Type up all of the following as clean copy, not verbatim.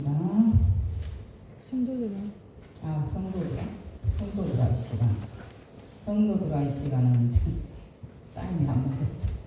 하겠습니다. 성도들아. 성도들아 이 시간. 성도들아 이 시간은 사인이 안 맞았어.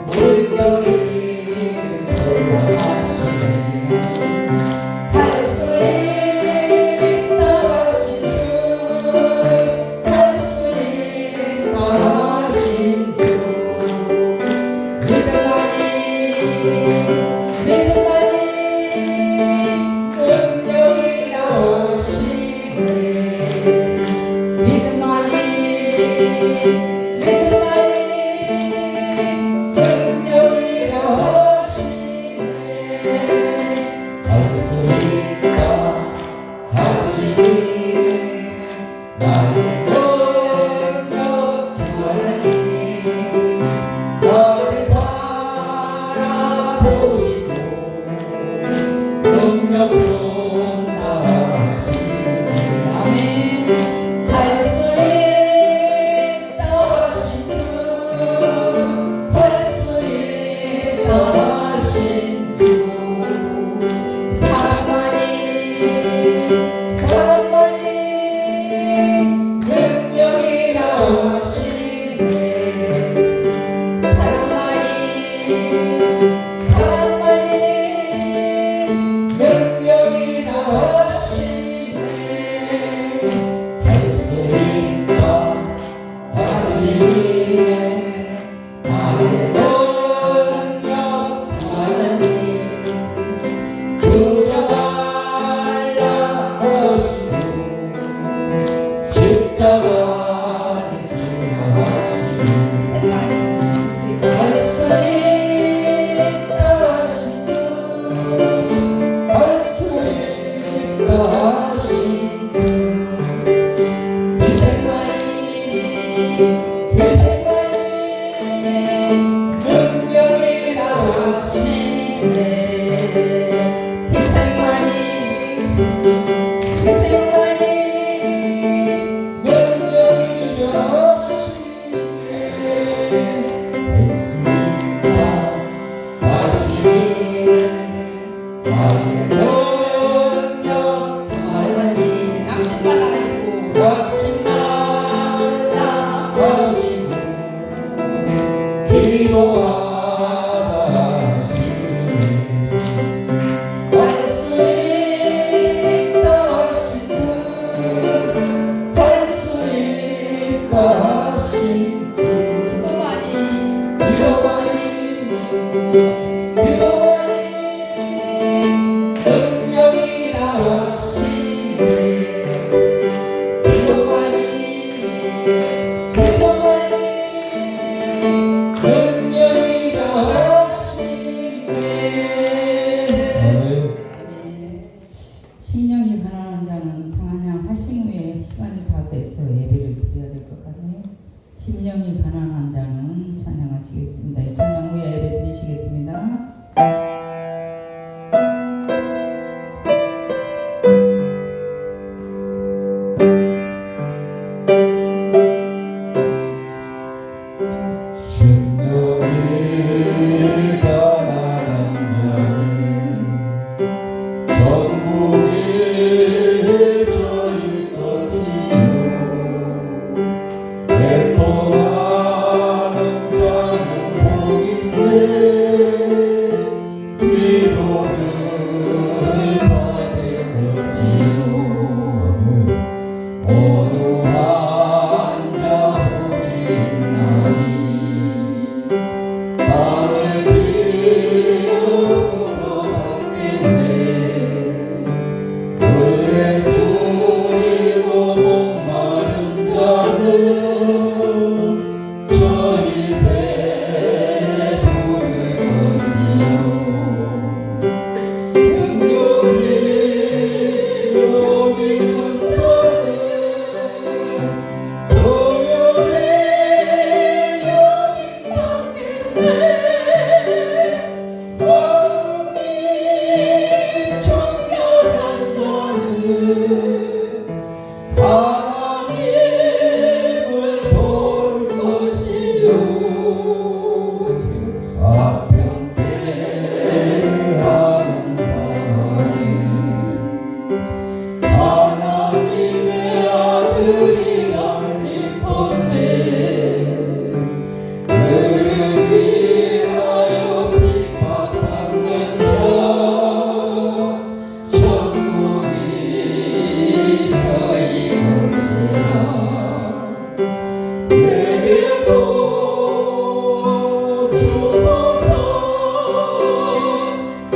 물결이 돌아가시네 할 수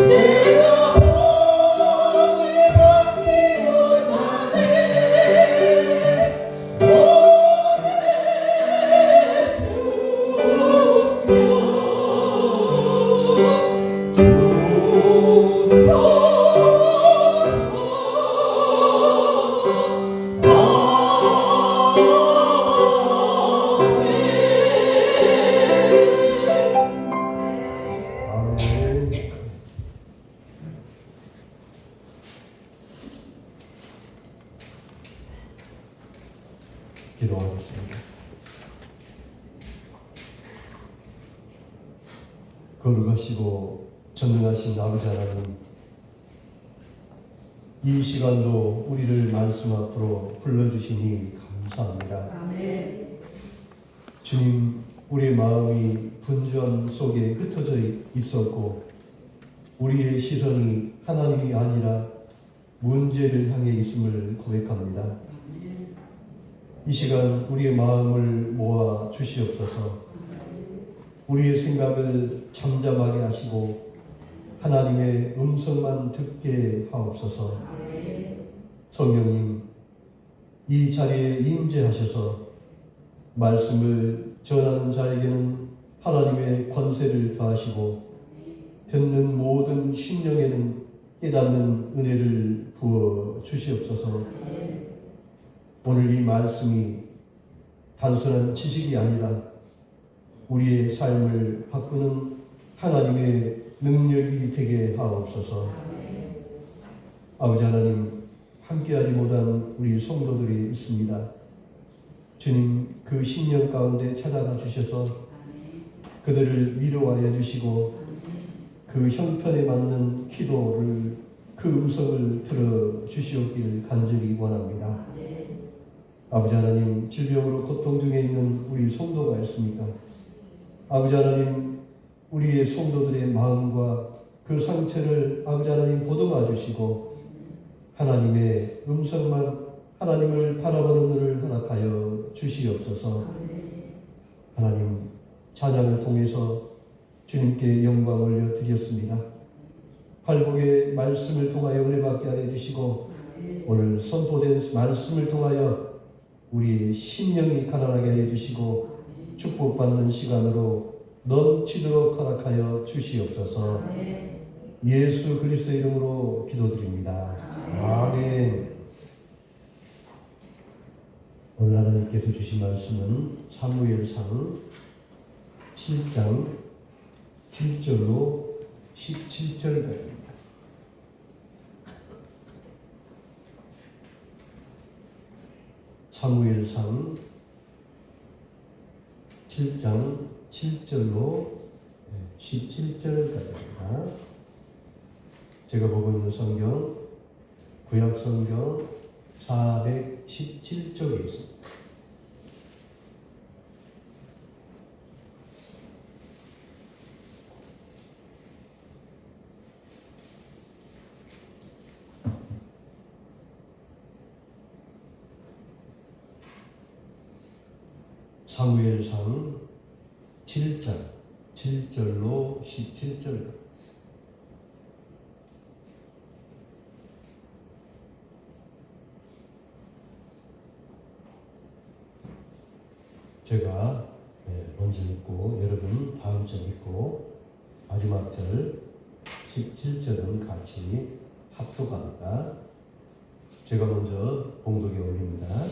내가 복을 받기 원하네. 오늘 기도하겠습니다. 거룩하시고 전능하신 아버지 하나님, 이 시간도 우리를 말씀 앞으로 불러주시니 감사합니다. 아멘. 주님, 우리의 마음이 분주함 속에 흩어져 있었고 우리의 시선이 하나님이 아니라 문제를 향해 있음을 고백합니다. 이 시간 우리의 마음을 모아 주시옵소서. 우리의 생각을 잠잠하게 하시고 하나님의 음성만 듣게 하옵소서. 성령님, 이 자리에 임재하셔서 말씀을 전하는 자에게는 하나님의 권세를 더하시고 듣는 모든 심령에는 깨닫는 은혜를 부어 주시옵소서. 오늘 이 말씀이 단순한 지식이 아니라 우리의 삶을 바꾸는 하나님의 능력이 되게 하옵소서. 아버지 하나님, 함께하지 못한 우리 성도들이 있습니다. 주님, 그 심령 가운데 찾아가 주셔서 그들을 위로하여 주시고 그 형편에 맞는 기도를, 그 음성을 들어 주시옵기를 간절히 원합니다. 아버지 하나님, 질병으로 고통 중에 있는 우리 성도가 있습니까? 아버지 하나님, 우리의 성도들의 마음과 그 상처를 아버지 하나님 보듬어 주시고 하나님의 음성만, 하나님을 바라보는 눈을 허락하여 주시옵소서. 하나님, 찬양을 통해서 주님께 영광 올려드렸습니다. 팔복의 말씀을 통하여 은혜받게 하여 주시고 오늘 선포된 말씀을 통하여 우리 심령이 가난하게 하여 주시고 축복받는 시간으로 넘치도록 허락하여 주시옵소서. 예수 그리스도 이름으로 기도드립니다. 아멘. 오늘 하나님께서 주신 말씀은 사무엘상 7장 7절로 17절까지입니다. 사무엘상 7장 7절로 17절까지입니다. 제가 보고 있는 성경, 구약 성경 417쪽에 있습니다. 사무엘상 7장 7절로 17절. 제가 먼저 읽고 여러분 다음 절 읽고 마지막 절 17절은 같이 합독합니다. 제가 먼저 봉독에 올립니다.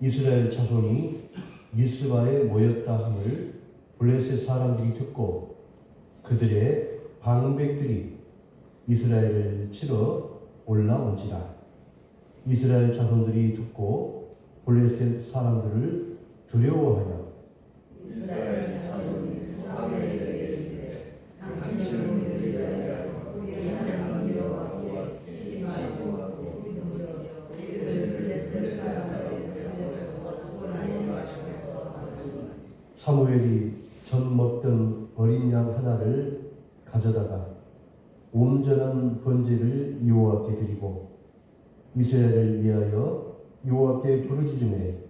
이스라엘 자손이 미스바에 모였다 함을 블레셋 사람들이 듣고 그들의 방백들이 이스라엘을 치러 올라온지라. 이스라엘 자손들이 듣고 블레셋 사람들을 두려워하여 이스라엘 자손이 사무엘에게 이르되 당신을 우리를 위하여 우리 하나님 여호와께 기도하고 기도하여 우리를 블레셋 사람에게서 구원하여 주소서. 사무엘이 전 먹던 어린 양 하나를 가져다가 온전한 번제를 여호와께 드리고 이스라엘을 위하여 여호와께 부르짖음에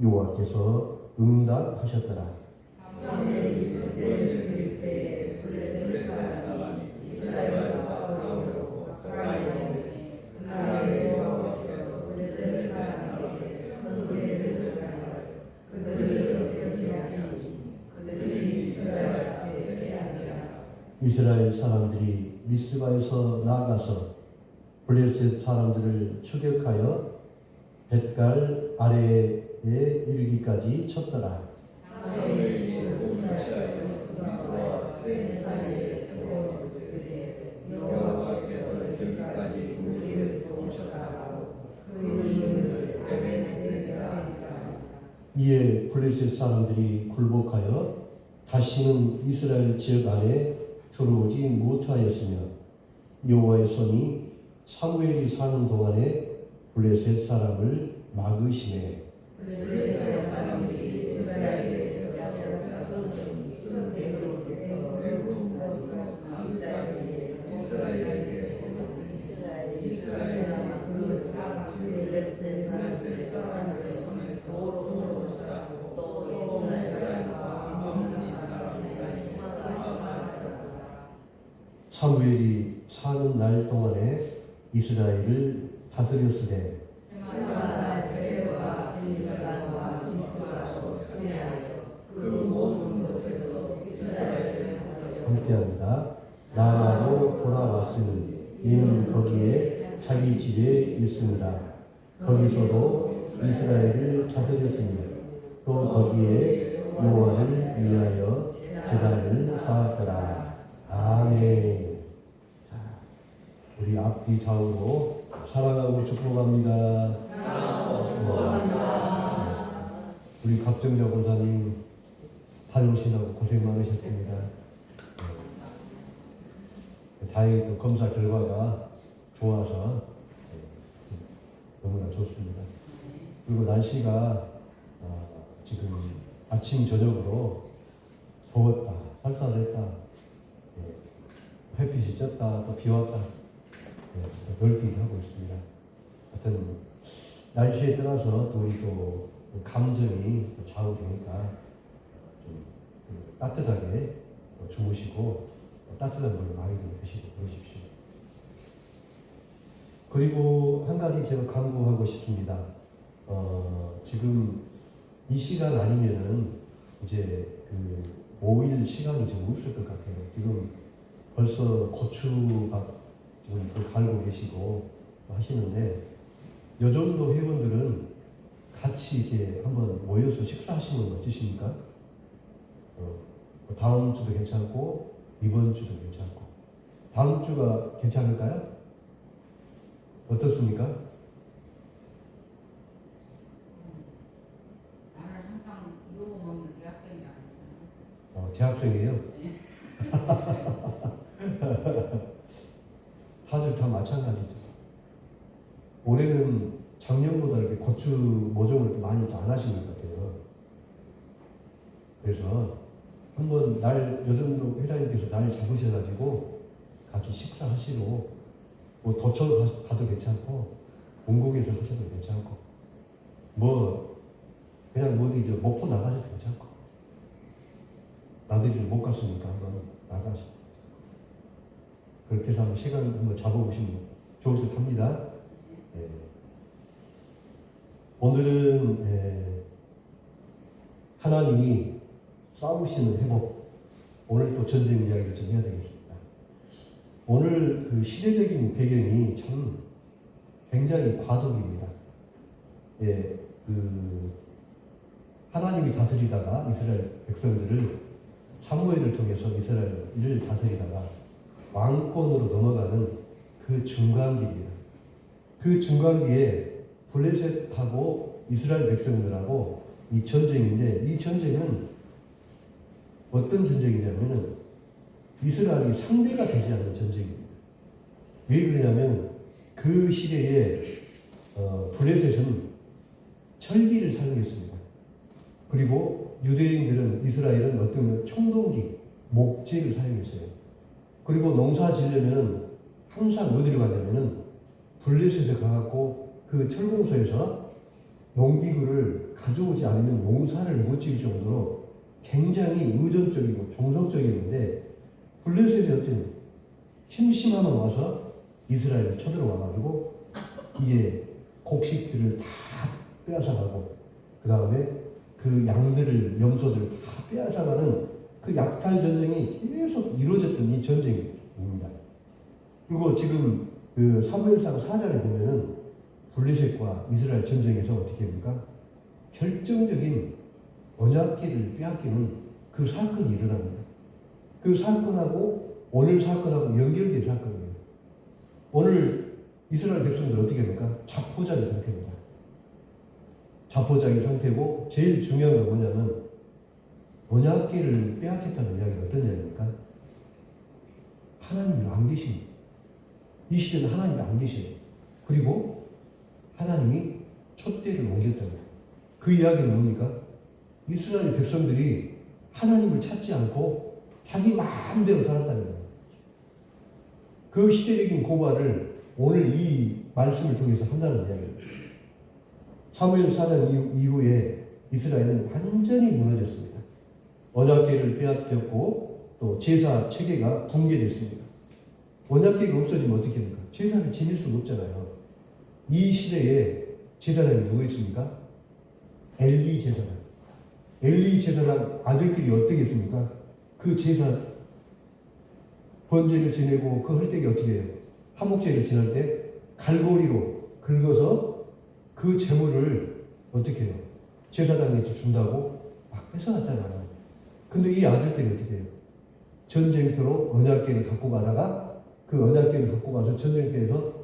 여호와께서 응답하셨더라. 사무엘이 그때를 드릴 때에 블레셋 사람이 이스라엘 사람들이 미스바에서 나아가서 블레셋 사람들을 추격하여 벳갈 아래에 이르기까지 쳤더라. 사무엘이 도시하여 미스와 센 사이에 세워두되 여호와께서 거기까지 우리를 도우셨다고 그 이름을 에베네셀이라. 이에 블레셋 사람들이 굴복하여 다시는 이스라엘 지역 안에 들어오지 못하였으며 여호와의 손이 사무엘이 사는 동안에 블레셋 사람을 막으시매 블레셋 사람들이 이스라엘에서 쓴 대로부터 이스라엘에게 이스라엘 블레셋 사람들의 손에서 도우셨다고 또 이스라엘과 아모리 사람 사이에 화가 있었다. 사무엘이 사는 날 동안에 이스라엘을 다스렸으되 해마다 베레와 빌갈과 시스라로 수리하여 그 모든 곳에서 이스라엘을 다스렸다. 함께합니다. 나라로 돌아왔으니 이는 거기에 자기 집에 있습니다. 거기서도 이스라엘을 다스렸으며 또 거기에 여호와를 위하여 제단을 쌓았더라. 아멘. 자, 우리 앞뒤 좌우로 사랑하고 축복합니다. 우리 박정자 권사님 다녀오시느라고 고생 많으셨습니다. 다행히 또 검사 결과가 좋아서 너무나 좋습니다. 그리고 날씨가 지금 아침 저녁으로 더웠다, 쌀쌀했다, 햇빛이 쪘다, 또 비 왔다, 널뛰기 하고 있습니다. 하여튼 날씨에 따라서 또 우리 또 감정이 좌우되니까 좀 따뜻하게 주무시고 따뜻한 걸로 많이 좀 드시고 그러십시오. 그리고 한 가지 제가 강구하고 싶습니다. 지금 이 시간 아니면은 이제 그 5일 시간이 좀 없을 것 같아요. 지금 벌써 고추밥 지금 또 갈고 계시고 하시는데 여정도 회원들은 같이 이렇게 한번 모여서 식사하시는 거 어떠십니까? 다음 주도 괜찮고 이번 주도 괜찮고 다음 주가 괜찮을까요? 어떻습니까? 나는 항상 요거 먹는 대학생이 아니잖아. 대학생이에요? 다들 다 마찬가지죠. 올해는 작년보다 이렇게 고추 모종을 많이 안 하신 것 같아요. 그래서 한번 날 여전도 회장님께서 날 잡으셔가지고 같이 식사하시고 뭐 도청 가도 괜찮고 원곡에서 하셔도 괜찮고 뭐 그냥 어디 저 목포 나가셔도 괜찮고 나들이를 못 갔으니까 한번 나가시고 그렇게 해서 한번 시간 한번 잡아보시면 좋을 듯 합니다. 예. 오늘은 하나님이 싸우시는 회복, 오늘 또 전쟁 이야기를 좀 해야 되겠습니다. 오늘 그 시대적인 배경이 참 굉장히 과도기입니다. 예, 그 하나님이 다스리다가 이스라엘 백성들을 사무엘을 통해서 이스라엘을 다스리다가 왕권으로 넘어가는 그 중간기입니다. 그 중간기에 블레셋하고 이스라엘 백성들하고 이 전쟁인데 이 전쟁은 어떤 전쟁이냐면은 이스라엘이 상대가 되지 않는 전쟁입니다. 왜 그러냐면 그 시대에 블레셋은 철기를 사용했습니다. 그리고 유대인들은 이스라엘은 어떤 청동기, 목재를 사용했어요. 그리고 농사 지으려면 항상 어디로 가냐면은 블레셋에 가갖고 그 철공소에서 농기구를 가져오지 않으면 농사를 못 지을 정도로 굉장히 의존적이고 종속적이었는데 블레셋이 어떤 심심하면 와서 이스라엘을 쳐들어와가지고 이에 곡식들을 다 빼앗아가고 그 다음에 그 양들을 염소들을 다 빼앗아가는 그 약탈 전쟁이 계속 이루어졌던 이 전쟁입니다. 그리고 지금 그 사무엘상 4장에 보면은 블레셋과 이스라엘 전쟁에서 어떻게 합니까? 결정적인 언약궤를 빼앗기는 그 사건이 일어납니다. 그 사건하고 오늘 사건하고 연결된 사건이에요. 오늘 이스라엘 백성들 어떻게 합니까? 자포자기 상태입니다. 자포자기 상태고 제일 중요한 건 뭐냐면 언약궤를 빼앗겼다는 이야기는 어떤 이야기입니까? 하나님이 안 계십니다. 이 시대는 하나님이 안 계셔요. 그리고 하나님이 촛대를 옮겼다는 거예요. 그 이야기는 뭡니까? 이스라엘 백성들이 하나님을 찾지 않고 자기 마음대로 살았다는 거예요. 그 시대적인 고발을 오늘 이 말씀을 통해서 한다는 이야기입니다. 사무엘 4장 이후에 이스라엘은 완전히 무너졌습니다. 언약궤를 빼앗겼고 또 제사 체계가 붕괴됐습니다. 언약궤가 없어지면 어떻게 됩니까? 제사를 지낼 수가 없잖아요. 이 시대에 제사장이 누구 있습니까? 엘리 제사장. 엘리 제사장 아들들이 어떻게 했습니까? 그 제사 번제를 지내고 그 할 때가 어떻게 해요? 화목제를 지낼 때 갈고리로 긁어서 그 재물을 어떻게 해요? 제사장에게 준다고 막 뺏어갔잖아요. 근데 이 아들들이 어떻게 해요? 전쟁터로 언약궤를 갖고 가다가 그 언약궤를 갖고 가서 전쟁터에서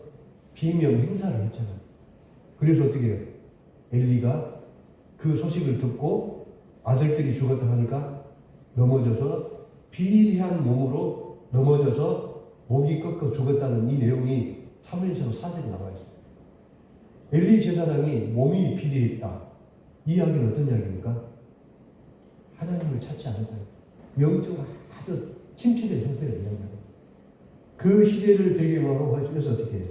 비명 행사를 했잖아요. 그래서 어떻게 해요? 엘리가 그 소식을 듣고 아들들이 죽었다 하니까 넘어져서 비리한 몸으로 넘어져서 목이 꺾여 죽었다는 이 내용이 사무엘상 4절에 나와 있습니다. 엘리 제사장이 몸이 비리했다. 이 이야기는 어떤 이야기입니까? 하나님을 찾지 않았다. 영적으로 아주 침체된 상태를 이야기합니다. 그 시대를 배경으로 해서 어떻게 해요?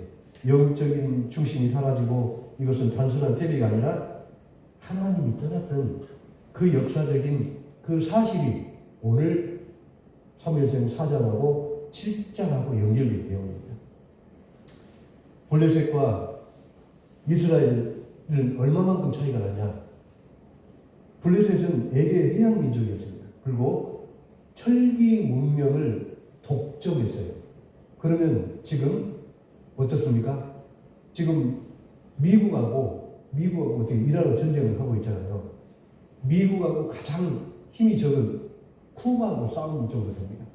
영적인 중심이 사라지고 이것은 단순한 패배가 아니라 하나님이 떠났던 그 역사적인 그 사실이 오늘 사무엘상 4장하고 7장하고 연결된 내용입니다. 블레셋과 이스라엘은 얼마만큼 차이가 나냐? 블레셋은 에게 해양 민족이었습니다. 그리고 철기 문명을 독점했어요. 그러면 지금 어떻습니까? 지금 미국하고 어떻게 이라는 전쟁을 하고 있잖아요. 미국하고 가장 힘이 적은 쿠바하고 싸우는 정도 됩니다.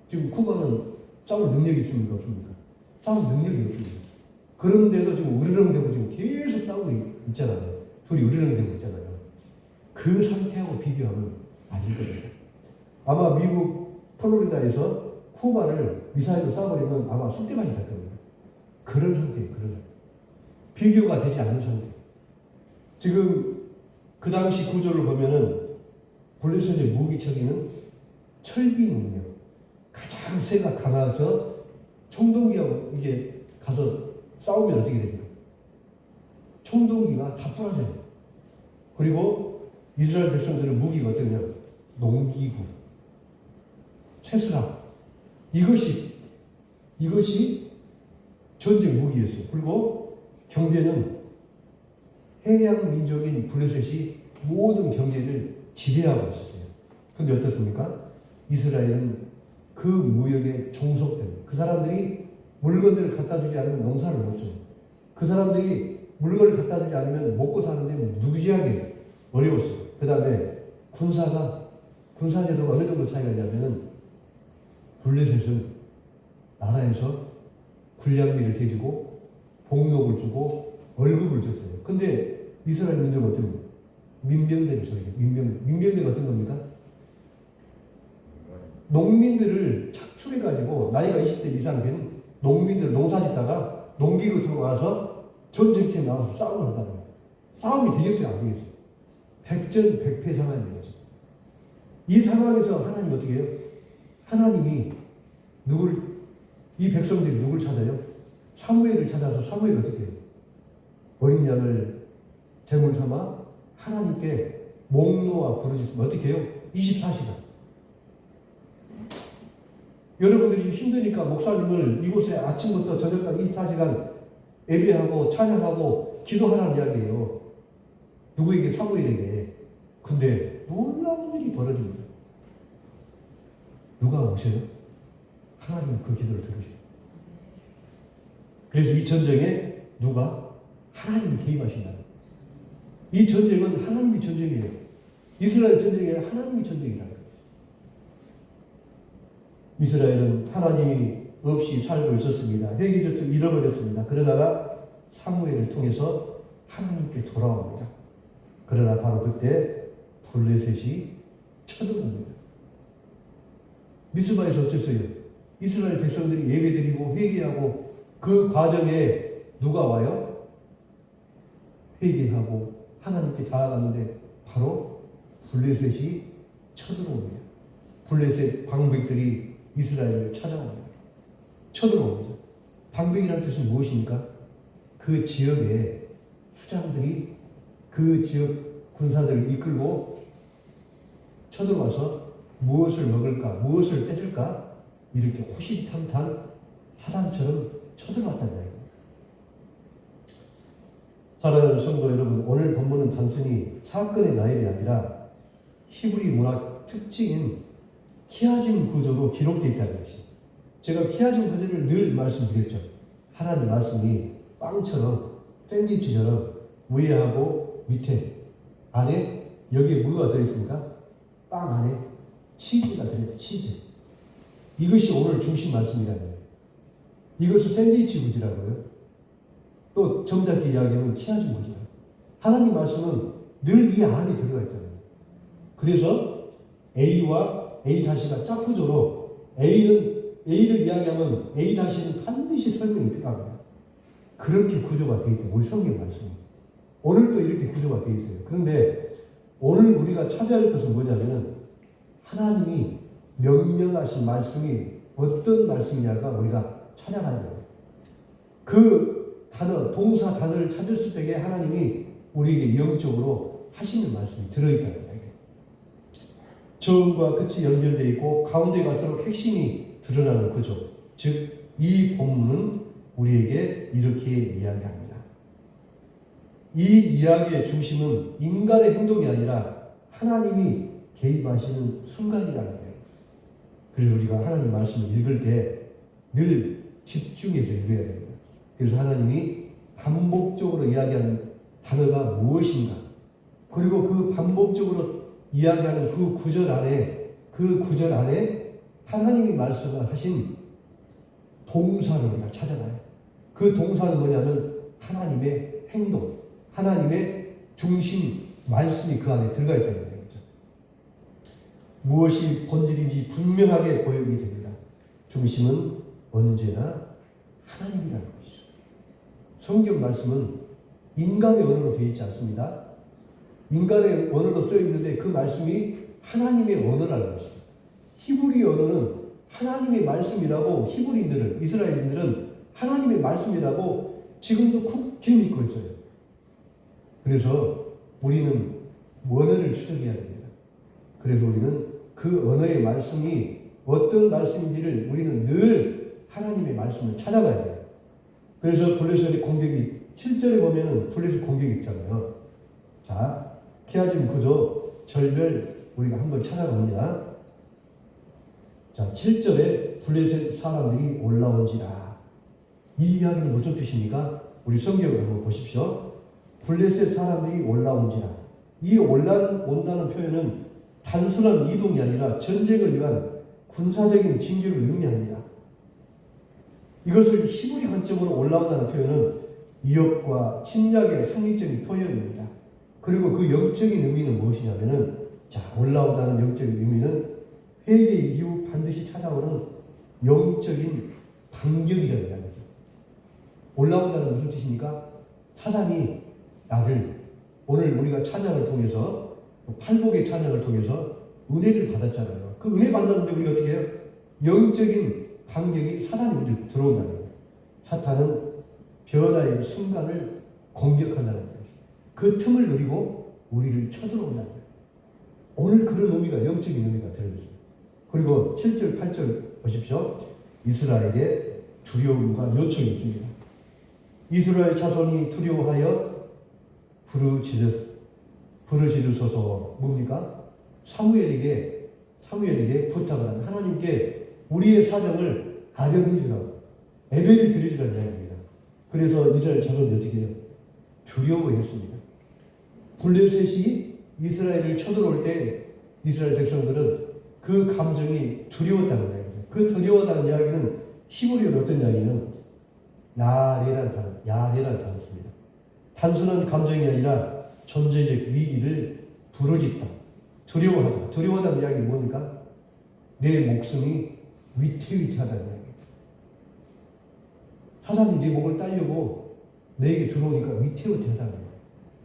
지금 쿠바는 싸울 능력이 있습니까? 없습니까? 싸울 능력이 없습니다. 그런데도 지금 으르렁대고 지금 계속 싸우고 있잖아요. 둘이 으르렁대고 있잖아요. 그 상태하고 비교하면 아닐 겁니다. 아마 미국 플로리다에서 쿠바를 미사일로 쏴버리면 아마 쑥대밭이 될 겁니다. 그런 상태예요. 그런 상태. 비교가 되지 않는 상태. 지금 그 당시 구조를 보면은 블레셋의 무기체계는 철기 문명. 가장 세가 강해서 총동기하고 이게 가서 싸우면 어떻게 됩니까? 총동기가 다 부러져요. 그리고 이스라엘 백성들은 무기가 어떠냐? 농기구, 채수락. 이것이 전쟁 무기였어요. 그리고 경제는 해양 민족인 블레셋이 모든 경제를 지배하고 있었어요. 근데 어떻습니까? 이스라엘은 그 무역에 종속됩니다. 그 사람들이 물건들을 갖다 주지 않으면 농사를 못 줘요. 그 사람들이 물건을 갖다 주지 않으면 먹고 사는데 무지하게 어려웠어요. 그 다음에 군사제도가 어느 정도 차이가 있냐면은 블레셋은 나라에서 군량미를 대주고 복록을 주고 월급을 줬어요. 근데 이스라엘 민족은 어떤 거예요? 민병대를 써요. 민병대가 어떤 겁니까? 농민들을 착출해가지고 나이가 20대 이상 된 농민들 농사 짓다가 농기로 들어가서 전쟁터에 나와서 싸움을 한다는 거예요. 싸움이 되겠어요? 안 되겠어요? 백전백패 상황이 되겠죠. 이 상황에서 하나님 어떻게 해요? 하나님이 이 백성들이 누굴 찾아요? 사무엘을 찾아서 사무엘 어떻게 해요? 어린 양을 제물 삼아 하나님께 목놓아 부르짖으면 어떻게 해요? 24시간. 여러분들이 힘드니까 목사님을 이곳에 아침부터 저녁까지 24시간 예배하고 찬양하고 기도하라는 이야기예요. 누구에게? 사무엘에게. 근데 놀라운 일이 벌어집니다. 누가 오셔요? 하나님은 그 기도를 들으셔요. 그래서 이 전쟁에 누가? 하나님이 개입하신다. 이 전쟁은 하나님의 전쟁이에요. 이스라엘 전쟁이 아니라 하나님의 전쟁이라는 거죠. 이스라엘은 하나님이 없이 살고 있었습니다. 회개조차 잃어버렸습니다. 그러다가 사무엘을 통해서 하나님께 돌아옵니다. 그러나 바로 그때 블레셋이 쳐들어옵니다. 미스바에서 어땠어요? 이스라엘 백성들이 예배드리고 회개하고 그 과정에 누가 와요? 회개하고 하나님께 나아갔는데 바로 블레셋이 쳐들어옵니다. 블레셋 방백들이 이스라엘을 찾아옵니다. 쳐들어옵니다. 방백이라는 뜻은 무엇입니까? 그 지역에 수장들이 그 지역 군사들을 이끌고 쳐들어와서 무엇을 먹을까, 무엇을 뺏을까 이렇게 호시탐탐 사단처럼 쳐들어왔다는 이야기입니다. 사랑하는 성도 여러분, 오늘 본문은 단순히 사건의 나열이 아니라 히브리 문학 특징인 키아짐 구조로 기록되어 있다는 것입니다. 제가 키아짐 구조를 늘 말씀드렸죠. 하나님 말씀이 빵처럼 샌드위치처럼 위에하고 밑에 안에 여기에 뭐가 들어있습니까? 빵 안에 치즈가 들어있다. 치즈. 이것이 오늘 중심 말씀이라는 거예요. 이것을 샌드위치 구조라고요. 또 정답게 이야기하면 키아짐 구조예요. 하나님 말씀은 늘 이 안에 들어가 있다는 거예요. 그래서 A와 A-가 짝구조로 A를 이야기하면 A-는 반드시 설명이 필요합니다. 그렇게 구조가 되어 있다. 우리 성경 말씀이. 오늘도 이렇게 구조가 되어 있어요. 그런데 오늘 우리가 찾아야 할 것은 뭐냐면 하나님이 명령하신 말씀이 어떤 말씀이냐가 우리가 찾아가야 돼요. 그 단어, 동사 단어를 찾았을 때에 하나님이 우리에게 영적으로 하시는 말씀이 들어있다는 거예요. 처음과 끝이 연결되어 있고 가운데 갈수록 핵심이 드러나는 구조. 즉, 이 본문은 우리에게 이렇게 이야기합니다. 이 이야기의 중심은 인간의 행동이 아니라 하나님이 개입하시는 순간이라는 거예요. 그래서 우리가 하나님 말씀을 읽을 때 늘 집중해서 읽어야 됩니다. 그래서 하나님이 반복적으로 이야기하는 단어가 무엇인가, 그리고 그 반복적으로 이야기하는 그 구절 안에 하나님이 말씀하신 동사를 우리가 찾아가요. 그 동사는 뭐냐면 하나님의 행동, 하나님의 중심 말씀이 그 안에 들어가 있다는 거죠. 무엇이 본질인지 분명하게 보이게 됩니다. 중심은 언제나 하나님이라는 것이죠. 성경 말씀은 인간의 언어로 되어 있지 않습니다. 인간의 언어로 써 있는데 그 말씀이 하나님의 언어라는 것입니다. 히브리 언어는 하나님의 말씀이라고 히브리인들은, 이스라엘인들은 하나님의 말씀이라고 지금도 굳게 믿고 있어요. 그래서 우리는 언어를 추적해야 됩니다. 그래서 우리는 그 언어의 말씀이 어떤 말씀인지를 우리는 늘 하나님의 말씀을 찾아가야 돼요. 그래서 블레셋의 공격이 7절에 보면은 블레셋 공격이 있잖아요. 자, 키아짐 구조 절별 우리가 한번 찾아봅니다. 자, 7절에 블레셋 사람들이 올라온지라. 이 이야기는 무슨 뜻입니까? 우리 성경을 한번 보십시오. 블레셋 사람들이 올라온지라. 이 올라온다는 표현은 단순한 이동이 아니라 전쟁을 위한 군사적인 징계를 의미합니다. 이것을 히브리 관점으로 올라온다는 표현은 위협과 침략의 상징적인 표현입니다. 그리고 그 영적인 의미는 무엇이냐면은, 자, 올라온다는 영적인 의미는 회개 이후 반드시 찾아오는 영적인 반격이라는 이야기죠. 올라온다는 무슨 뜻입니까? 사단이 나를, 오늘 우리가 찬양을 통해서, 팔복의 찬양을 통해서 은혜를 받았잖아요. 그 은혜 받았는데 우리가 어떻게 해요? 영적인 반격이 사단이 먼저 들어온다는 거예요. 사탄은 변화의 순간을 공격한다는 거예요. 그 틈을 노리고 우리를 쳐들어온다는 거예요. 오늘 그런 의미가, 영적인 의미가 들어있습니다. 그리고 7절, 8절 보십시오. 이스라엘의 두려움과 요청이 있습니다. 이스라엘 자손이 두려워하여 부르짖으소서. 뭡니까? 사무엘에게 사무엘에게 부탁을 합니다. 하나님께 우리의 사정을 아뢰해 주라고, 예배를 드리라는 이야기입니다. 그래서 이스라엘 자손이 어떻게 해요? 두려워했습니다. 블레셋이 이스라엘을 쳐들어올 때 이스라엘 백성들은 그 감정이 두려웠다는 이야기입니다. 그 두려웠다는 이야기는 히브리어로 어떤 이야기는 야레라는 단어입니다. 단순한 감정이 아니라 존재적 위기를 부르짖다, 두려워하다. 두려워하다는 이야기는 뭡니까? 내 목숨이 위태위태하다는 이야기입니다. 사단이 내 목을 따려고 내게 들어오니까 위태위태하다는 거예요.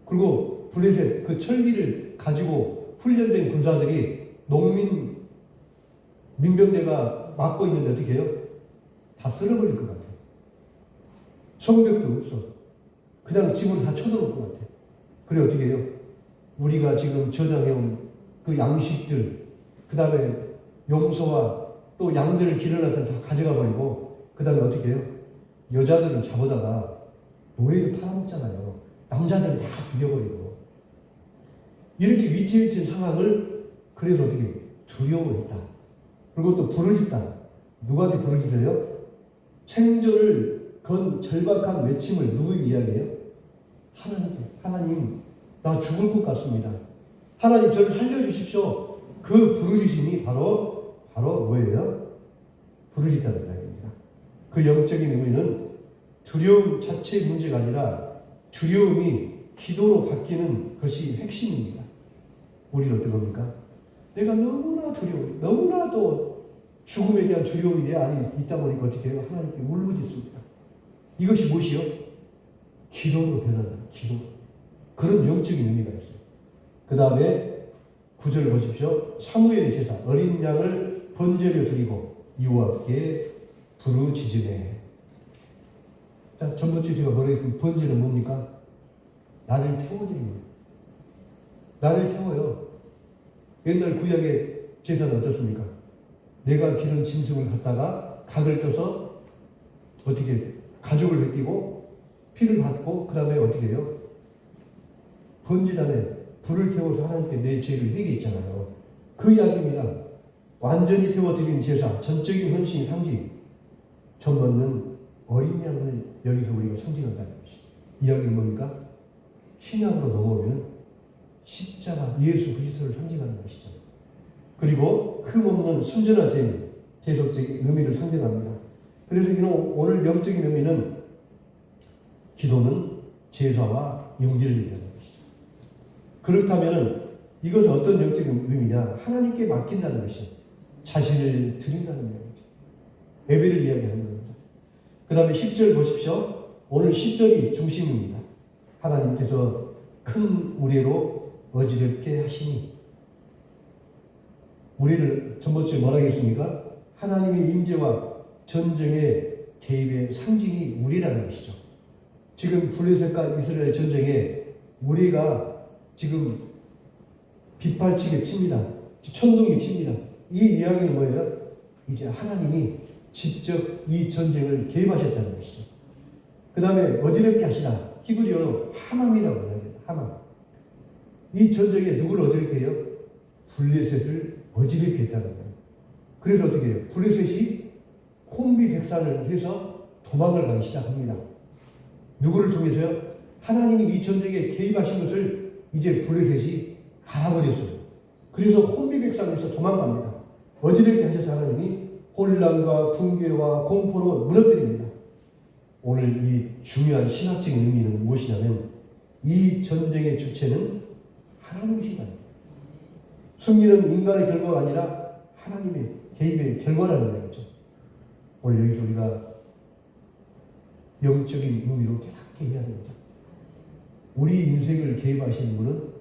그리고 블레셋 그 철기를 가지고 훈련된 군사들이 농민 민병대가 막고 있는데 어떻게 해요? 다 쓸어버릴 것 같아요. 성벽도 없어. 그냥 집으로 다 쳐들어올 것 같아요. 그래 어떻게 해요? 우리가 지금 저장해온 그 양식들, 그 다음에 용서와 또 양들을 길러놔서 다 가져가 버리고, 그 다음에 어떻게 해요? 여자들은 잡아다가 노예를 팔아먹잖아요. 남자들은 다 죽여버리고. 이렇게 위태위태한 상황을 그래서 어떻게 해요? 두려워했다. 그리고 또 부르짖다. 누구한테 부르짖어요? 생존을 건 절박한 외침을 누구에게 이야기해요? 하나님께. 하나님, 나 죽을 것 같습니다. 하나님, 저를 살려주십시오. 그 부르짖음이 바로 뭐예요? 부르짖다는 이야기입니다. 그 영적인 의미는 두려움 자체의 문제가 아니라 두려움이 기도로 바뀌는 것이 핵심입니다. 우리는 어떤 겁니까? 내가 너무나 두려워요. 너무나도 죽음에 대한 두려움이 내 안에 있다 보니까 어떻게 해요? 하나님께 울부짖습니다. 이것이 무엇이요? 기도로 변한다. 기도. 그런 영적인 의미가 있어요. 그 다음에 9절 보십시오. 사무엘의 제사, 어린 양을 번제로 드리고 여호와께 부르짖으매. 자, 전번주에 제가 뭐라 했습니까? 번제는 뭡니까? 나를 태워드리는 거예요. 나를 태워요. 옛날 구약의 제사는 어떻습니까? 내가 기른 짐승을 갖다가 각을 껴서 어떻게 가죽을 벗기고 피를 받고 그 다음에 어떻게 해요? 번제단에 불을 태워서 하나님께 내 죄를 회개했잖아요. 그 이야기입니다. 완전히 태워드린 제사, 전적인 헌신의 상징, 전번은 어린 양을 여기서 우리가 상징한다는 것이죠. 이야기는 뭡니까? 신약으로 넘어오면 십자가, 예수 그리스도를 상징하는 것이죠. 그리고 흠없는 순전한 죄, 제속적인 의미를 상징합니다. 그래서 오늘 영적인 의미는 기도는 제사와 연결된다는 것이죠. 그렇다면 이것은 어떤 영적인 의미냐? 하나님께 맡긴다는 것이죠. 자신을 드린다는 이야기죠. 예배를 이야기하는 겁니다. 그 다음에 10절 보십시오. 오늘 10절이 중심입니다. 하나님께서 큰 우레로 어지럽게 하시니, 우리를 전번주에 뭐라 했습니까? 하나님의 임재와 전쟁의 개입의 상징이 우리라는 것이죠. 지금 블레셋과 이스라엘 전쟁에 우리가 지금 빗발치게 칩니다. 천둥이 칩니다. 이 이야기는 뭐예요? 이제 하나님이 직접 이 전쟁을 개입하셨다는 것이죠. 그 다음에 어지럽게 하시다. 히브리어로 하맘이라고 해요. 하맘. 이 전쟁에 누구를 어지럽게 해요? 블레셋을 어지럽게 했다는 거예요. 그래서 어떻게 해요? 블레셋이 혼비백산을 해서 도망을 가기 시작합니다. 누구를 통해서요? 하나님이 이 전쟁에 개입하신 것을 이제 블레셋이 알아버렸어요. 그래서 혼비백산에서 도망갑니다. 어지럽게 하셔서 하나님이 혼란과 붕괴와 공포로 무너뜨립니다. 오늘 이 중요한 신학적인 의미는 무엇이냐면 이 전쟁의 주체는 하나님이시다. 승리는 인간의 결과가 아니라 하나님의 개입의 결과라는 거죠. 오늘 여기서 우리가 영적인 의미로 깨닫게 해야 됩니다. 우리 인생을 개입하시는 분은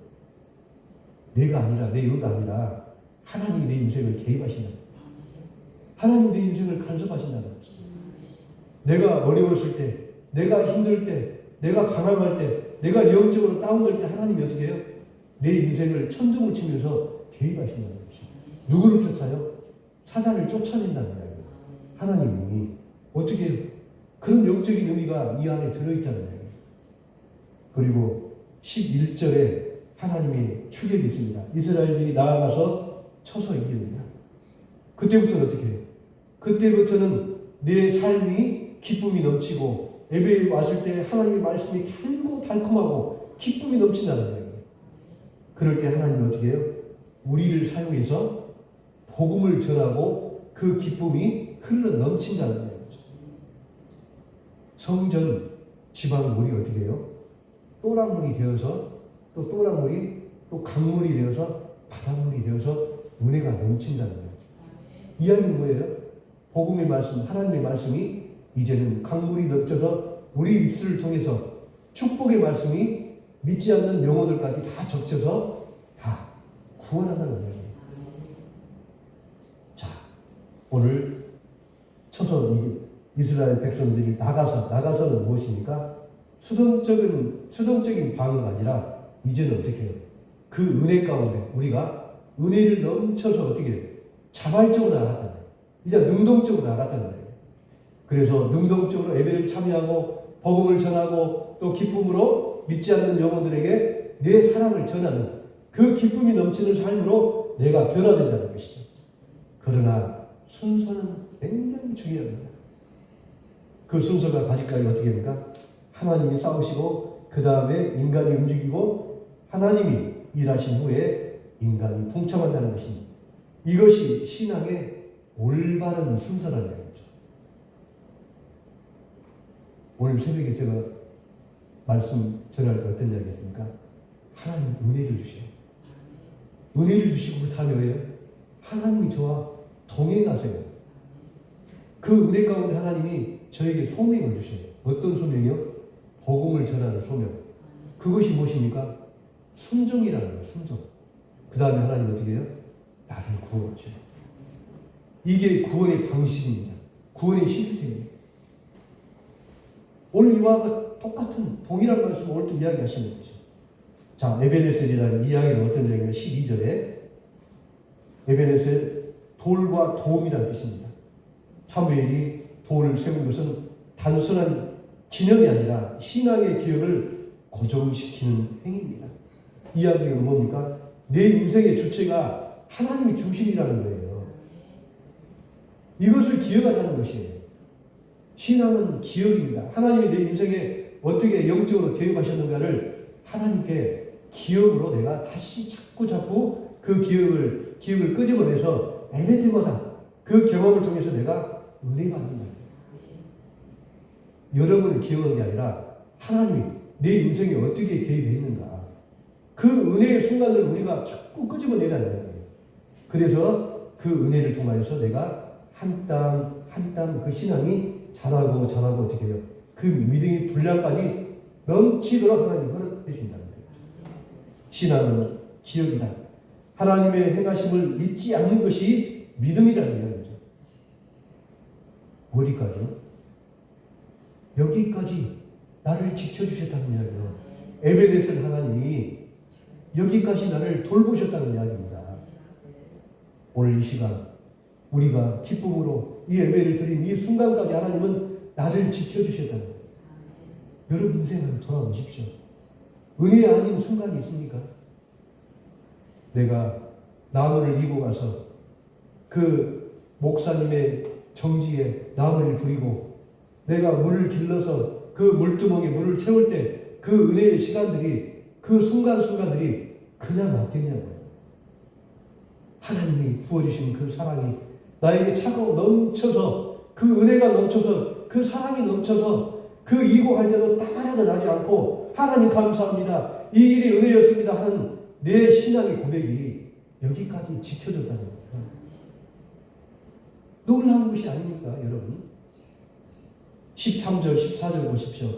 내가 아니라, 내 의가 아니라 하나님이 내 인생을 개입하신다. 하나님 내 인생을 간섭하신다는 것이죠. 내가 어려웠을 때, 내가 힘들 때, 내가 강함할 때, 내가 영적으로 다운될 때 하나님이 어떻게 해요? 내 인생을 천둥을 치면서 개입하신다는 것이죠. 누구를 쫓아요? 사단을 쫓아낸다는 거예요. 하나님이 어떻게 해요? 그런 영적인 의미가 이 안에 들어있다는 거예요. 그리고 11절에 하나님의 출애굽이 있습니다. 이스라엘들이 나아가서 쳐서 이깁니다. 그때부터는 어떻게 해요? 그때부터는 내 삶이 기쁨이 넘치고 예배에 왔을 때 하나님의 말씀이 달고 달콤하고 기쁨이 넘친다는 거예요. 그럴 때 하나님은 어떻게 해요? 우리를 사용해서 복음을 전하고 그 기쁨이 흘러 넘친다는 거예요. 성전 지방물이 어떻게 해요? 또랑물이 되어서 또 또랑물이 또 강물이 되어서 바닷물이 되어서 은혜가 넘친다는 거예요. 이야기는 뭐예요? 복음의 말씀, 하나님의 말씀이 이제는 강물이 넘쳐서 우리 입술을 통해서 축복의 말씀이 믿지 않는 영혼들까지 다 적셔서 다 구원한다는 거예요. 자, 오늘 쳐서 이스라엘 백성들이 나가서는 무엇입니까? 수동적인 방어가 아니라 이제는 어떻게 해요? 그 은혜 가운데 우리가 은혜를 넘쳐서 어떻게 해요? 자발적으로 나갔다는 거예요. 이제 능동적으로 나갔다는 거예요. 그래서 능동적으로 예배를 참여하고 복음을 전하고 또 기쁨으로 믿지 않는 영혼들에게 내 사랑을 전하는 그 기쁨이 넘치는 삶으로 내가 변화된다는 것이죠. 그러나 순서는 굉장히 중요합니다. 그 순서가 가지까지 어떻게 됩니까? 하나님이 싸우시고 그 다음에 인간이 움직이고 하나님이 일하신 후에 인간이 동참한다는 것입니다. 이것이 신앙의 올바른 순서라는 얘기죠. 오늘 새벽에 제가 말씀 전할 때 어떤 이야기 했습니까? 하나님 은혜를 주셔요. 은혜를 주시고 그 다음에 왜요? 하나님이 저와 동행하세요. 그 은혜 가운데 하나님이 저에게 소명을 주셔요. 어떤 소명이요? 복음을 전하는 소명. 그것이 무엇입니까? 순종이라는 거예요. 순종. 그 다음에 하나님 어떻게 해요? 나를 구원하셔요. 이게 구원의 방식입니다. 구원의 시스템입니다. 오늘 이와 똑같은 동일한 말씀을 오늘 또 이야기하시는 거죠. 자, 에베네셀이라는 이야기는 어떤 이야기냐? 12절에 에베네셀 돌과 도움이라는 뜻입니다. 사무엘이 돌을 세운 것은 단순한 기념이 아니라 신앙의 기억을 고정시키는 행위입니다. 이야기는 뭡니까? 내 인생의 주체가 하나님이 중심이라는 거예요. 이것을 기억하자는 것이에요. 신앙은 기억입니다. 하나님이 내 인생에 어떻게 영적으로 개입하셨는가를 하나님께 기억으로 내가 다시 자꾸 그 기억을 끄집어내서 예배 때마다 그 경험을 통해서 내가 은혜 받는 거예요. 여러분을 기억하는 게 아니라 하나님이 내 인생에 어떻게 개입했는가. 그 은혜의 순간을 우리가 자꾸 끄집어내라는 거예요. 그래서 그 은혜를 통하여서 내가 한 땀 한 땀 그 신앙이 자라고 어떻게 해요? 그 믿음의 분량까지 넘치도록 하나님 허락해 주신다는 거예요. 신앙은 기억이다. 하나님의 행하심을 믿지 않는 것이 믿음이라는 이야기죠. 어디까지요? 여기까지 나를 지켜주셨다는 이야기예요. 에베네셀 하나님이 여기까지 나를 돌보셨다는 이야기입니다. 오늘 이 시간 우리가 기쁨으로 이 예배를 드린 이 순간까지 하나님은 나를 지켜주셨다는 거예요. 여러분 인생을 돌아보십시오. 은혜 아닌 순간이 있습니까? 내가 나무를 이고 가서 그 목사님의 정지에 나무를 부리고 내가 물을 길러서 그 물두멍에 물을 채울 때 그 은혜의 시간들이 그 순간순간들이 그냥 맞겠냐고요. 하나님이 부어주신 그 사랑이 나에게 차가워 넘쳐서 그 은혜가 넘쳐서 그 사랑이 넘쳐서 그 이고할 때도 딱 하나도 나지 않고 하나님 감사합니다. 이 길이 은혜였습니다 하는 내 신앙의 고백이 여기까지 지켜졌다는 겁니다. 놀라운 것이 아닙니까 여러분? 13절 14절 보십시오.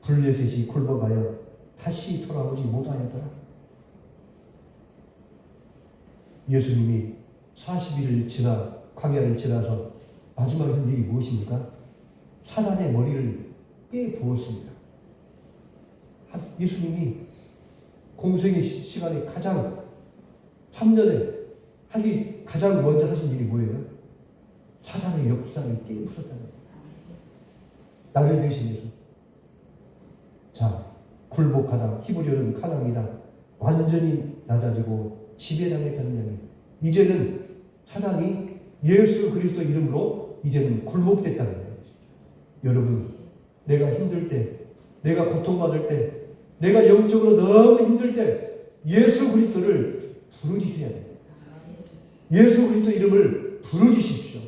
블레셋이 굴복하여 다시 돌아오지 못하였더라. 예수님이 40일을 지나 광야를 지나서 마지막 한 일이 무엇입니까? 사단의 머리를 깨 부었습니다. 예수님이 공생의 시간에 가장 3년에 가장 먼저 하신 일이 뭐예요? 사단의 역사를 깨 부쉈다는 거예요. 나를 대신 예수. 자, 굴복하다 히브리어는 카남이다. 완전히 낮아지고 지배당했다는 이야기. 이제는 사단이 예수 그리스도 이름으로 이제는 굴복됐다는 거예요. 여러분, 내가 힘들 때, 내가 고통받을 때, 내가 영적으로 너무 힘들 때 예수 그리스도를 부르짖어야 돼요. 예수 그리스도 이름을 부르짖으십시오.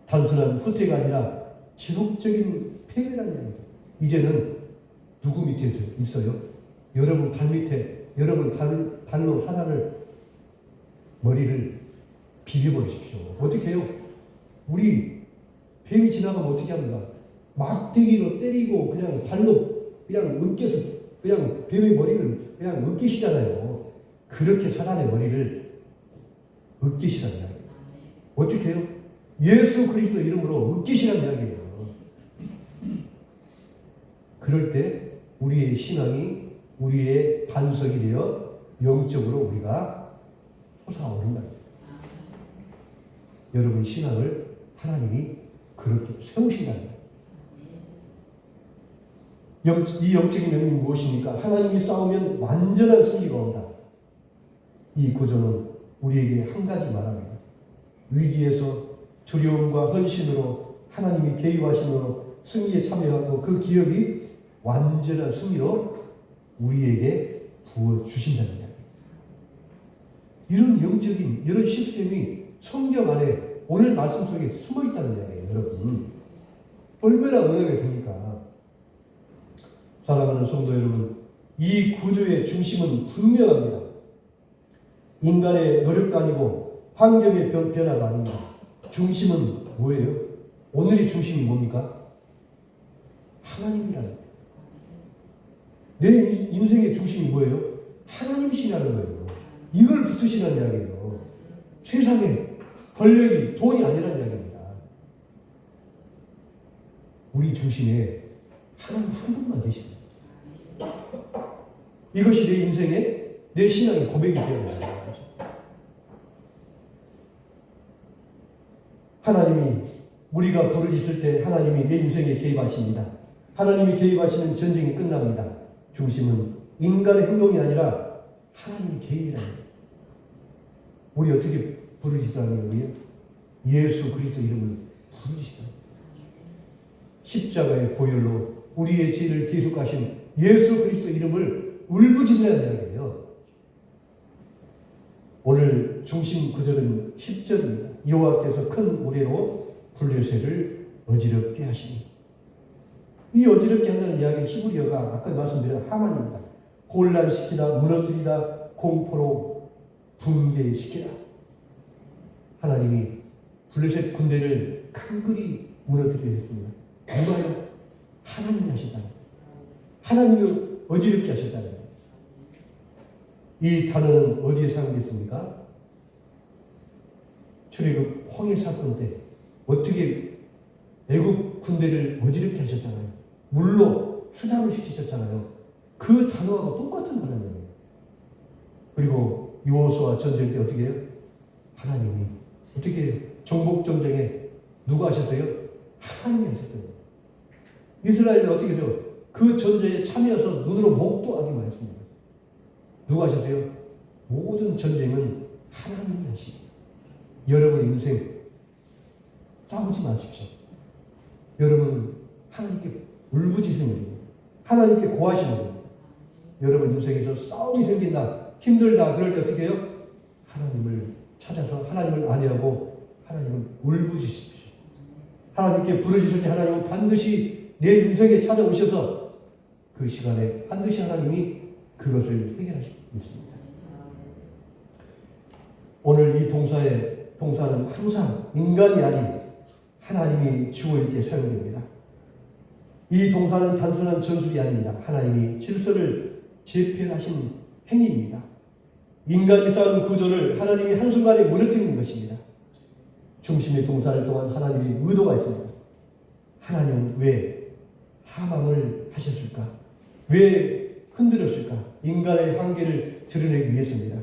단순한 후퇴가 아니라 지속적인 폐회라는 얘기입니다. 이제는 누구 밑에서 있어요? 여러분 발 밑에, 여러분 발로 사단을 머리를 비벼버리십시오. 어떻게 해요? 우리 뱀이 지나가면 어떻게 합니까? 막대기로 때리고 그냥 발로 그냥 으깨서 그냥 뱀의 머리를 그냥 으깨시잖아요. 그렇게 사단의 머리를 으깨시라는 이야기예요. 어떻게 해요? 예수 그리스도 이름으로 으깨시라는 이야기예요. 그럴 때 우리의 신앙이 우리의 반석이 되어 영적으로 우리가 솟아오른 거예요. 여러분 신앙을 하나님이 그렇게 세우신다는 거예요. 이 영적인 의미는 무엇입니까? 하나님이 싸우면 완전한 승리가 온다. 이 구조는 우리에게 한 가지 말합니다. 위기에서 두려움과 헌신으로 하나님이 개입하심으로 승리에 참여하고 그 기업이 완전한 승리로 우리에게 부어주신다는 이야기입니다. 이런 영적인 이런 시스템이 성경 안에 오늘 말씀 속에 숨어있다는 이야기예요. 여러분 얼마나 은혜가 됩니까? 사랑하는 성도 여러분, 이 구조의 중심은 분명합니다. 인간의 노력도 아니고 환경의 변화도 아닙니다. 중심은 뭐예요? 오늘의 중심이 뭡니까? 하나님이라는 거예요. 내 인생의 중심이 뭐예요? 하나님이시라는 거예요. 이걸 붙으시라는 이야기예요. 세상에 권력이 돈이 아니라는 이야기입니다. 우리 중심에 하나님 한 분만 계십니다. 이것이 내 인생의 내 신앙의 고백이 되어야 합니다. 하나님이 우리가 부르짖을 때 하나님이 내 인생에 개입하십니다. 하나님이 개입하시면 전쟁이 끝납니다. 중심은 인간의 행동이 아니라 하나님이 개입이라는 거예요. 우리 어떻게 부르짖으라는 거예요? 예수 그리스도 이름을 부르짖으라. 십자가의 보혈로 우리의 죄를 대속하신 예수 그리스도 이름을 울부짖어야 하는 거예요. 오늘 중심 구절은 10절입니다. 여호와께서 큰 우레로 블레셋을 어지럽게 하시니. 이 어지럽게 한다는 이야기는 히브리어가 아까 말씀드린 하만입니다. 혼란시키다, 무너뜨리다, 공포로 붕괴시키다. 하나님이 블레셋 군대를 강글이 무너뜨리려 했습니다. 누가요? 하나님이 하셨다. 하나님이 어지럽게 하셨다는 거예요. 이 단어는 어디에 사용됐습니까? 출애굽 홍해 사건 때 어떻게 애국 군대를 어지럽게 하셨잖아요. 물로 수장을 시키셨잖아요. 그 단어하고 똑같은 단어예요. 그리고 여호수아 전쟁 때 어떻게 해요? 하나님이 어떻게 해요? 정복 전쟁에 누가 하셨어요? 하나님이 하셨어요. 이스라엘은 어떻게 해요? 그 전쟁에 참여해서 눈으로 목도하기만 했습니다. 누가 하셨어요? 모든 전쟁은 하나님이 하십니다. 여러분 인생 싸우지 마십시오. 여러분 하나님께 울부짖으면 됩니다. 하나님께 고하시면 됩니다. 여러분 인생에서 싸움이 생긴다, 힘들다, 그럴 때 어떻게 해요? 하나님을 찾아서 하나님을 안위하고 하나님을 울부짖으십시오. 하나님께 부르짖을 때 하나님은 반드시 내 인생에 찾아오셔서 그 시간에 반드시 하나님이 그것을 해결하시고 있습니다. 오늘 이 동사는 항상 인간이 아닌 하나님이 주어일 때 사용됩니다. 이 동사는 단순한 전술이 아닙니다. 하나님이 질서를 재편하신 행위입니다. 인간이 쌓은 구조를 하나님이 한순간에 무너뜨리는 것입니다. 중심의 동사를 통한 하나님의 의도가 있습니다. 하나님은 왜 하망을 하셨을까? 왜 흔들었을까? 인간의 한계를 드러내기 위해서입니다.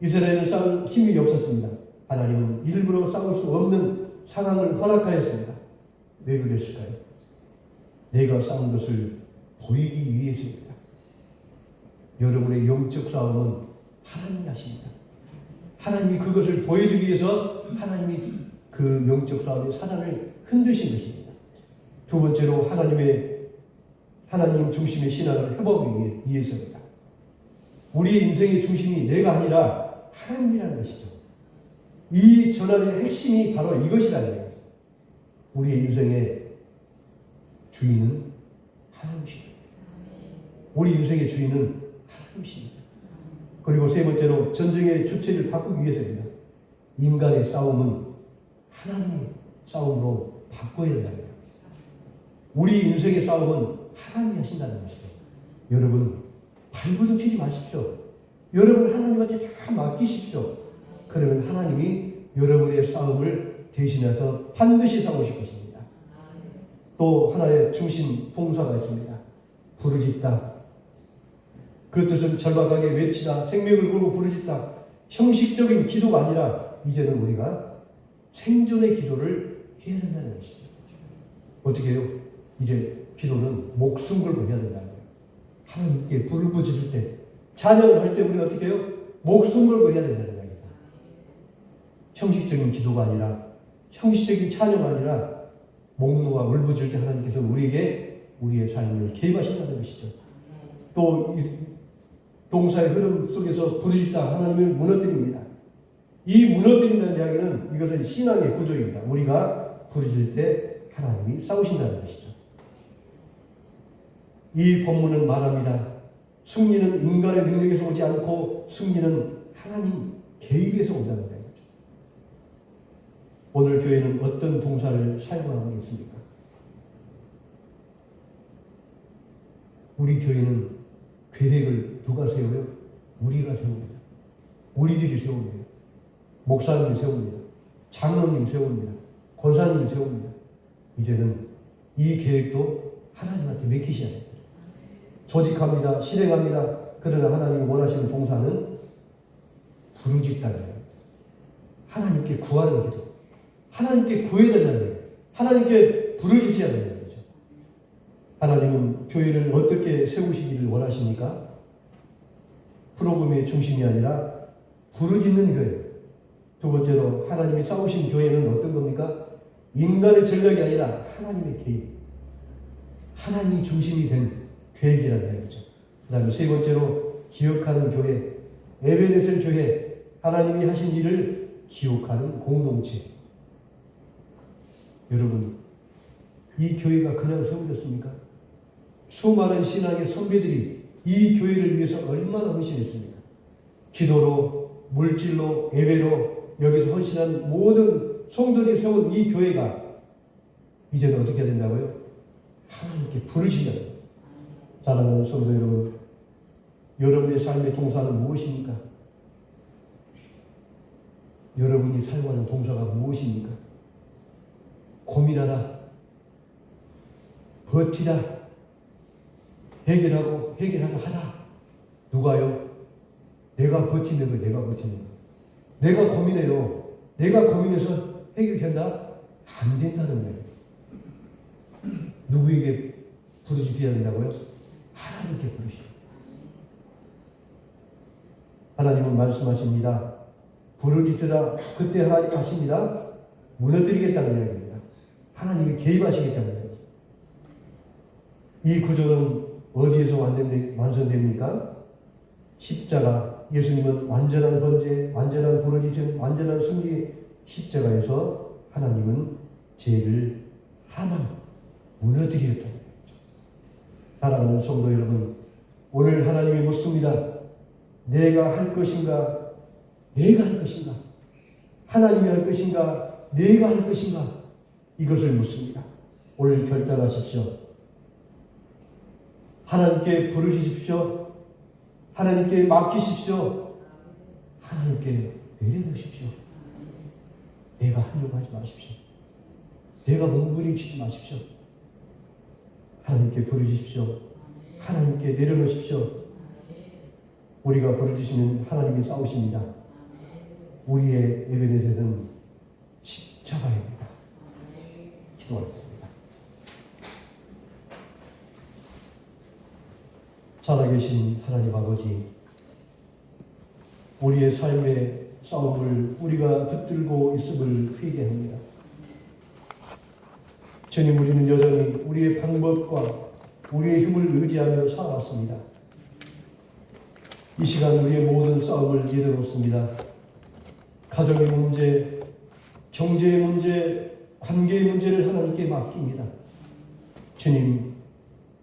이스라엘은 싸울 힘이 없었습니다. 하나님은 일부러 싸울 수 없는 상황을 허락하였습니다. 왜 그랬을까요? 내가 싸운 것을 보이기 위해서입니다. 여러분의 영적 싸움은 하나님이 하십니다. 하나님이 그것을 보여주기 위해서 하나님이 그 영적 싸움의 사단을 흔드신 것입니다. 두 번째로 하나님 중심의 신앙을 회복하기 위해서입니다. 우리의 인생의 중심이 내가 아니라 하나님이라는 것이죠. 이 전환의 핵심이 바로 이것이라는 거예요. 우리의 인생의 주인은 하나님이십니다. 우리 인생의 주인은 하나님이십니다. 그리고 세 번째로 전쟁의 주체를 바꾸기 위해서입니다. 인간의 싸움은 하나님의 싸움으로 바꿔야 된다는 거예요. 우리 인생의 싸움은 하나님이 하신다는 것이죠. 여러분 발버둥 치지 마십시오. 여러분 하나님한테 다 맡기십시오. 그러면 하나님이 여러분의 싸움을 대신해서 반드시 싸우실 것입니다. 또 하나의 중심 동사가 있습니다. 부르짖다. 그 뜻은 절박하게 외치다, 생명을 걸고 부르짖다. 형식적인 기도가 아니라 이제는 우리가 생존의 기도를 해야 된다는 것이죠. 어떻게 해요? 이제 기도는 목숨 걸고 해야 된다는 거예요. 하나님께 불을 붙이실 때, 찬양을 할 때 우리는 어떻게 해요? 목숨 걸고 해야 된다는 거예요. 형식적인 기도가 아니라, 형식적인 찬양이 아니라 목놓아 울부짖을 때 하나님께서 우리에게 우리의 삶을 개입하신다는 것이죠. 또 이 동사의 흐름 속에서 부르짖다 하나님을 무너뜨립니다. 이 무너뜨린다는 이야기는 이것은 신앙의 구조입니다. 우리가 부르짖을 때 하나님이 싸우신다는 것이죠. 이 본문은 말합니다. 승리는 인간의 능력에서 오지 않고 승리는 하나님 개입에서 온다는 거예요. 오늘 교회는 어떤 동사를 사용하고 있습니까? 우리 교회는 계획을 누가 세워요? 우리가 세웁니다. 우리들이 세웁니다. 목사님이 세웁니다. 장로님이 세웁니다. 권사님이 세웁니다. 이제는 이 계획도 하나님한테 맡기셔야 됩니다. 조직합니다. 실행합니다. 그러나 하나님이 원하시는 동사는 부르짖다는 거예요. 하나님께 구하는 거죠. 하나님께 구해야 된다는 거예요. 하나님께 부르짖어야 된다는 거죠. 하나님은 교회를 어떻게 세우시기를 원하십니까? 프로그램의 중심이 아니라 부르짖는 교회. 두 번째로 하나님이 싸우신 교회는 어떤 겁니까? 인간의 전략이 아니라 하나님의 계획. 하나님이 중심이 된 계획이라는 얘기죠. 그 다음에 세 번째로 기억하는 교회. 에베네셀 교회. 하나님이 하신 일을 기억하는 공동체. 여러분, 이 교회가 그냥 세워졌습니까? 수많은 신앙의 선배들이 이 교회를 위해서 얼마나 헌신했습니까? 기도로, 물질로, 예배로 여기서 헌신한 모든 성도들이 세운 이 교회가 이제는 어떻게 해야 된다고요? 하나님께 부르시는 거예요. 사랑하는 성도 여러분, 여러분의 삶의 동사는 무엇입니까? 여러분이 사용하는 동사가 무엇입니까? 고민하다, 버티다, 해결하다 하다. 누가요? 내가 버티는 거, 내가 버티는 거. 내가 고민해요. 내가 고민해서 해결된다? 안 된다는 거예요. 누구에게 부르짖어야 된다고요? 하나님께 부르시오. 하나님은 말씀하십니다. 부르짖으라. 그때 하나님 하십니다. 무너뜨리겠다는 이야기입니다. 하나님이 개입하시겠다는 이야기입니다. 이 구조는 어디에서 완성됩니까? 십자가. 예수님은 완전한 번제, 완전한 부르짖음, 완전한 승리. 십자가에서 하나님은 죄를 하만 무너뜨리겠다는 거죠. 사랑하는 성도 여러분, 오늘 하나님이 묻습니다. 내가 할 것인가? 내가 할 것인가? 하나님이 할 것인가? 내가 할 것인가? 이것을 묻습니다. 오늘 결단하십시오. 하나님께 부르짖으십시오. 하나님께 맡기십시오. 하나님께 내려놓으십시오. 내가 하려고 하지 마십시오. 내가 몸부림치지 마십시오. 하나님께 부르짖으십시오. 하나님께 내려놓으십시오. 우리가 부르짖으면 하나님이 싸우십니다. 우리의 에베네셀은 십자가입니다. 기도하겠습니다. 살아계신 하나님 아버지, 우리의 삶의 싸움을 우리가 붙들고 있음을 회개합니다. 주님, 우리는 여전히 우리의 방법과 우리의 힘을 의지하며 살아왔습니다. 이 시간 우리의 모든 싸움을 내려놓습니다. 가정의 문제, 경제의 문제, 관계의 문제를 하나님께 맡깁니다. 주님,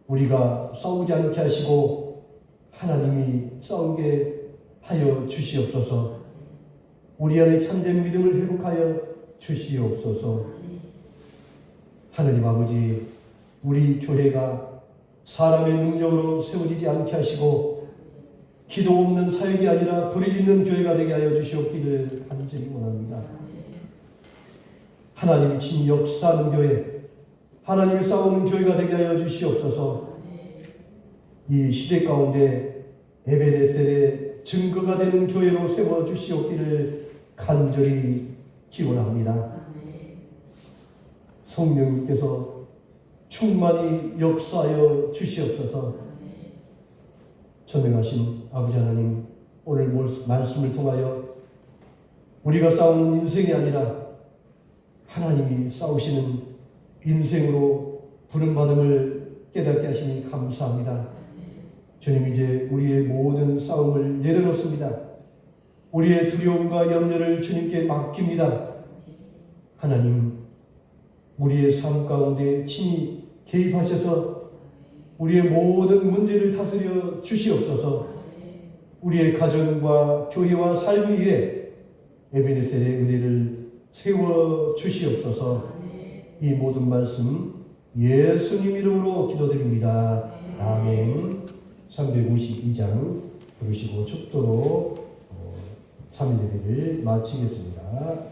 우리가 싸우지 않게 하시고 하나님이 싸우게 하여 주시옵소서. 우리 안에 참된 믿음을 회복하여 주시옵소서. 하나님 아버지, 우리 교회가 사람의 능력으로 세워지지 않게 하시고 기도 없는 사역이 아니라 부르짖는 교회가 되게 하여 주시옵기를 간절히 원합니다. 하나님이 친히 역사하는 교회, 하나님이 싸우는 교회가 되게 하여 주시옵소서. 이 시대 가운데 에베네셀의 증거가 되는 교회로 세워 주시옵기를 간절히 기원합니다. 성령님께서 충만히 역사하여 주시옵소서. 전능하신 아버지 하나님, 오늘 말씀을 통하여 우리가 싸우는 인생이 아니라 하나님이 싸우시는 인생으로 부름받음을 깨닫게 하시니 감사합니다. 주님, 이제 우리의 모든 싸움을 내려놓습니다. 우리의 두려움과 염려를 주님께 맡깁니다. 하나님, 우리의 삶 가운데 친히 개입하셔서 우리의 모든 문제를 다스려 주시옵소서. 우리의 가정과 교회와 삶 위에 에베네셀의 은혜를 세워 주시옵소서. 이 모든 말씀 예수님 이름으로 기도드립니다. 아멘. 352장 부르시고 축도로 3일 예배를 마치겠습니다.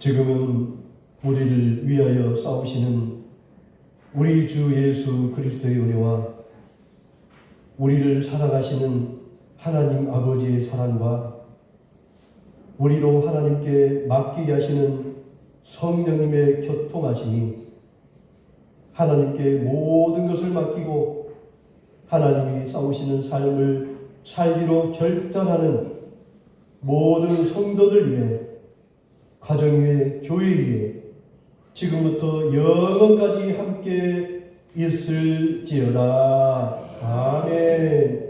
지금은 우리를 위하여 싸우시는 우리 주 예수 그리스도의 은혜와 우리를 사랑하시는 하나님 아버지의 사랑과 우리로 하나님께 맡기게 하시는 성령님의 교통하심이 하나님께 모든 것을 맡기고 하나님이 싸우시는 삶을 살기로 결단하는 모든 성도들 위해, 가정 위에, 교회 위에 지금부터 영원까지 함께 있을지어다. 아멘.